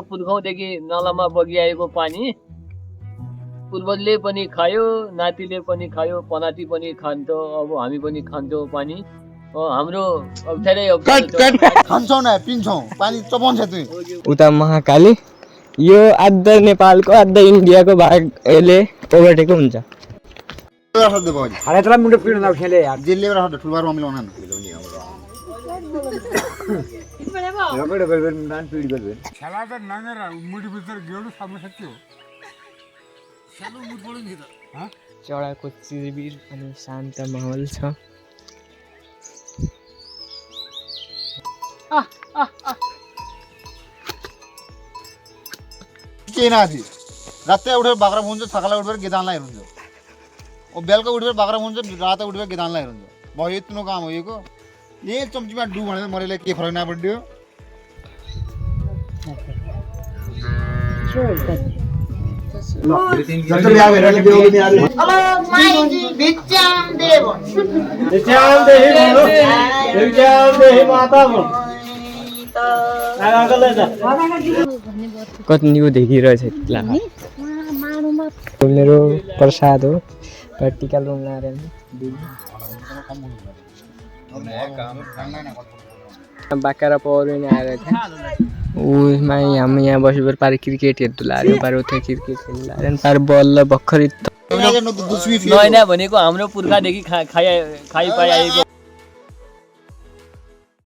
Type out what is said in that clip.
पुर्खौँदेखि नलामा बगिआएको पानी पूर्वजले पनि खायो, नातिले पनि खायो, पनाति पनि खान्छ, अब हामी पनि खान्छौँ पानी। हाम्रो अप्ठ्यारै खान्छौ न पिन्छौ पानी चपाउँछ तु उता महाकाली यो आधा नेपालको आधा इन्डियाको भागले ओभरटेको हुन्छ। हालेतला मुन्डे पिड्न नखेले यार जेलले राख्छ ठुलबारमा मिलाउन न रगड गर्बेन नान पिड गर्बेन खेला त नगेर मुडी भित्र गेडु समस्या के हो सानो मुड पड्यो नि त चढाको चिरबिर अनि शान्त माहौल छ। के नाथि रातै उठेर बाख्रा हुन्छ सकाळ उठेर गेदानलाई हेर्नुहुन्छ ओ बेलुका उठेर बाख्रा हुन्छ रात उठेर गेदानलाई हेर्नुहुन्छ भयो यत्रो काम हो योको ए चम्चीमा डु भनेर मरेलाई के फरक नपर्दियो कतिको देखिरहेछ मेरो प्रसाद हो टिका लाउन आएर बाख्रा पौरो नि आएर उसमा हामी यहाँ बसेर पारे क्रिकेट हेर्नु लाग्यो पारे उता क्रिकेट खेल्नु लाग्यो पारे बल भर्खरै नयाँ भनेको हाम्रो पुर्खादेखि खाइपाइआएको